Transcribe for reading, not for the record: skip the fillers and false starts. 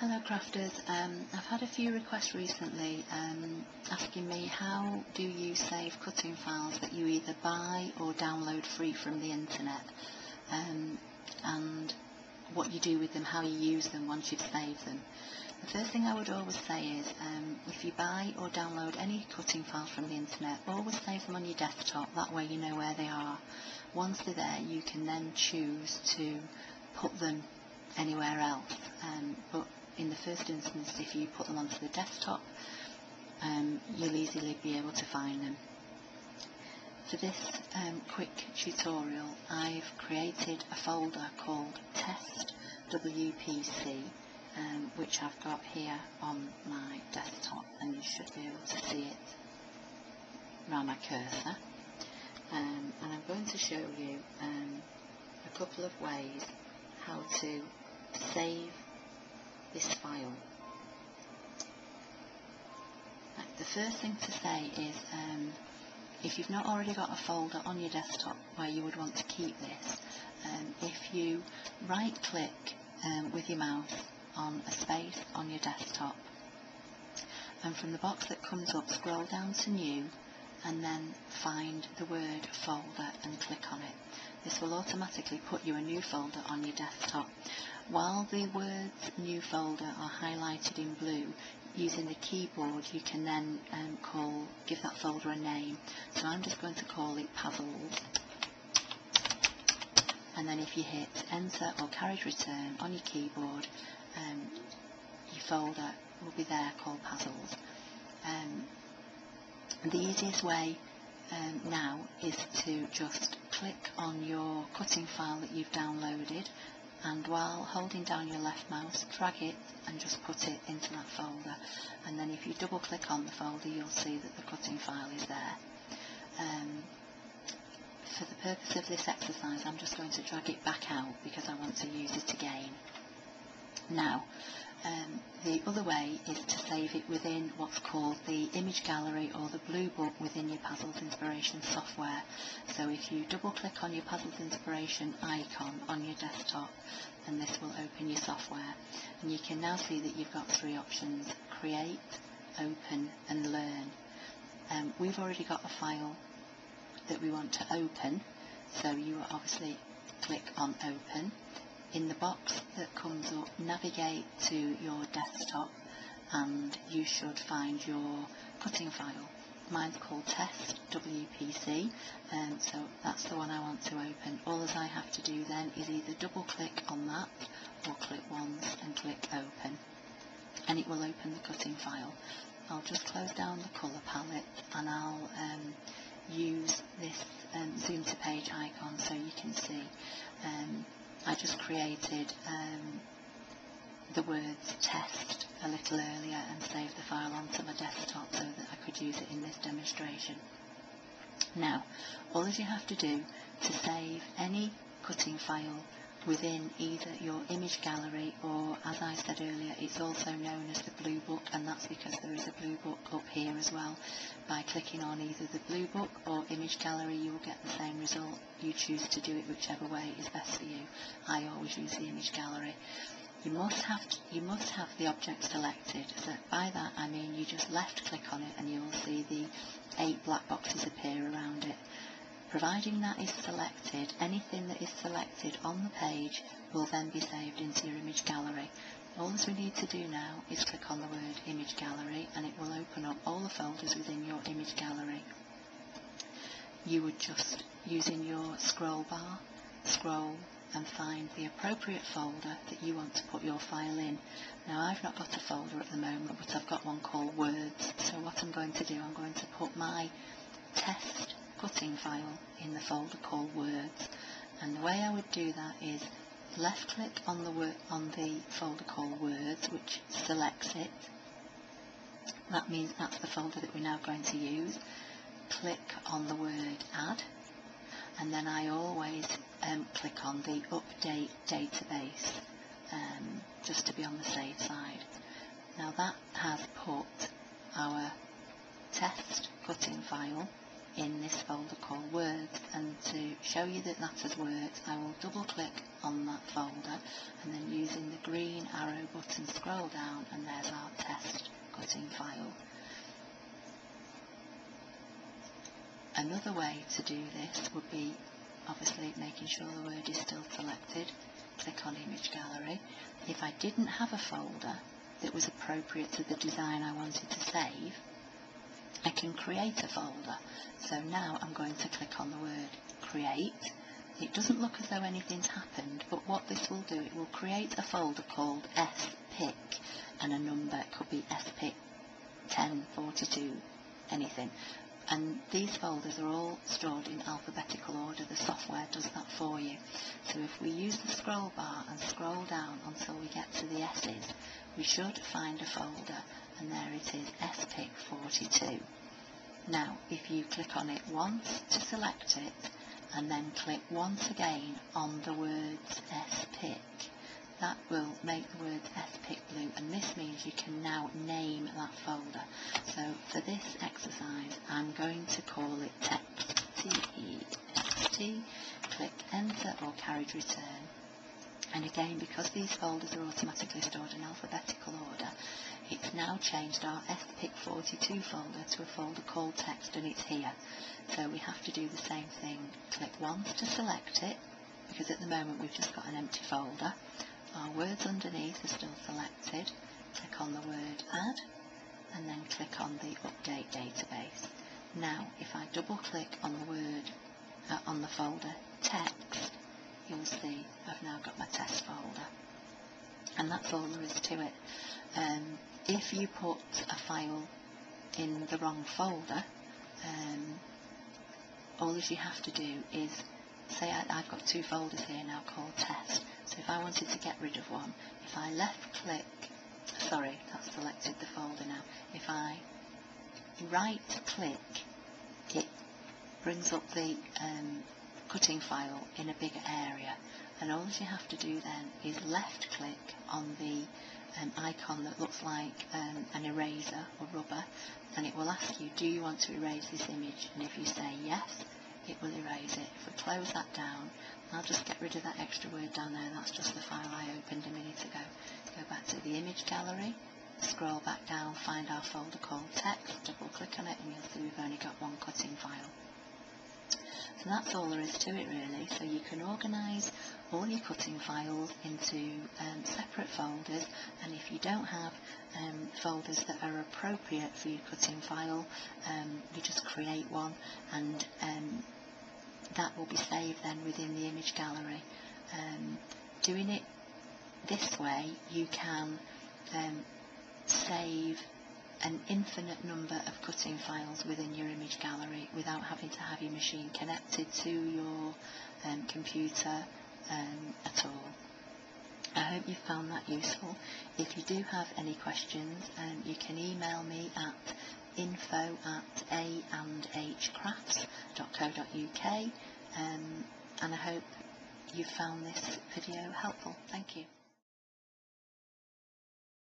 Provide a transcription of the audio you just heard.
Hello crafters, I've had a few requests recently asking me how do you save cutting files that you either buy or download free from the internet, and what you do with them, how you use them once you've saved them. The first thing I would always say is if you buy or download any cutting files from the internet, always save them on your desktop, that way you know where they are. Once they're there you can then choose to put them anywhere else, but in the first instance, if you put them onto the desktop, you'll easily be able to find them. For this quick tutorial, I've created a folder called Test WPC, which I've got here on my desktop, and you should be able to see it around my cursor. And I'm going to show you a couple of ways how to save this file. The first thing to say is if you've not already got a folder on your desktop where you would want to keep this, if you right click with your mouse on a space on your desktop, and from the box that comes up scroll down to New and then find the word folder and click on it. This will automatically put you a new folder on your desktop. While the words new folder are highlighted in blue, using the keyboard you can then give that folder a name. So I'm just going to call it Pazzles, and then if you hit enter or carriage return on your keyboard, your folder will be there called Pazzles. The easiest way now is to just click on your cutting file that you've downloaded, and while holding down your left mouse, drag it and just put it into that folder, and then if you double click on the folder you'll see that the cutting file is there. For the purpose of this exercise I'm just going to drag it back out because I want to use it again. Now the other way is to save it within what's called the image gallery or the blue book within your Pazzles Inspiration software. So if you double click on your Pazzles Inspiration icon on your desktop, and this will open your software, and you can now see that you've got three options: create, open and learn. We've already got a file that we want to open, so you will obviously click on open. In the box that comes up, navigate to your desktop and you should find your cutting file. Mine's called Test WPC, so that's the one I want to open. All as I have to do then is either double click on that or click once and click open, and it will open the cutting file. I'll just close down the colour palette and I'll use this zoom to page icon so you can see. I just created the words test a little earlier and saved the file onto my desktop so that I could use it in this demonstration. Now, all that you have to do to save any cutting file within either your image gallery, or as I said earlier, it's also known as the blue book, and that's because there is a blue book up here as well. By clicking on either the blue book or image gallery you will get the same result. You choose to do it whichever way is best for you. I always use the image gallery. You must have the object selected. So by that I mean you just left click on it and you will see the 8 black boxes appear around it. Providing that is selected, anything that is selected on the page will then be saved into your image gallery. All that we need to do now is click on the word image gallery and it will open up all the folders within your image gallery. You would just, using your scroll bar, scroll and find the appropriate folder that you want to put your file in. Now I've not got a folder at the moment, but I've got one called Words, so what I'm going to do, I'm going to put my test cutting file in the folder called Words, and the way I would do that is left click on the folder called Words, which selects it. That means that's the folder that we're now going to use. Click on the word add, and then I always click on the update database just to be on the safe side. Now that has put our test cutting file in this folder called Words, and to show you that that has worked I will double click on that folder, and then using the green arrow button scroll down, and there's our test cutting file. Another way to do this would be obviously making sure the word is still selected. Click on Image Gallery. If I didn't have a folder that was appropriate to the design I wanted to save, I can create a folder. So now I'm going to click on the word Create. It doesn't look as though anything's happened, but what this will do, it will create a folder called SPic, and a number. It could be SPic 1042, anything. And these folders are all stored in alphabetical order. The software does that for you. So if we use the scroll bar and scroll down until we get to the S's, we should find a folder, and there it is, SPic 42. Now, if you click on it once to select it, and then click once again on the words SPic, that will make the words SPic blue, and this means you can now name that folder. So for this exercise, I'm going to call it text, T-E-X-T, click enter or carriage return. And again, because these folders are automatically stored in alphabetical order, it's now changed our SPic 42 folder to a folder called text, and it's here. So we have to do the same thing. Click once to select it, because at the moment we've just got an empty folder. Our words underneath are still selected. Click on the word Add, and then click on the Update Database. Now, if I double click on the word, on the folder Text, you'll see I've now got my test folder. And that's all there is to it. If you put a file in the wrong folder, all you have to do is, say I've got two folders here now called test. So if I wanted to get rid of one, if I left click, sorry, that's selected the folder now. If I right click, it brings up the cutting file in a bigger area, and all you have to do then is left click on the icon that looks like an eraser or rubber, and it will ask you, do you want to erase this image? And if you say yes, it will erase it. If we close that down, I'll just get rid of that extra word down there. That's just the file I opened a minute ago. Go back to the image gallery, scroll back down, find our folder called text, double click on it, and you'll see we've only got one cutting file. So that's all there is to it really. So you can organise all your cutting files into separate folders, and if you don't have folders that are appropriate for your cutting file, you just create one, and that will be saved then within the image gallery. Doing it this way, you can save an infinite number of cutting files within your image gallery without having to have your machine connected to your computer at all. I hope you found that useful. If you do have any questions, you can email me at info@a&hcrafts.co.uk, and I hope you found this video helpful. Thank you.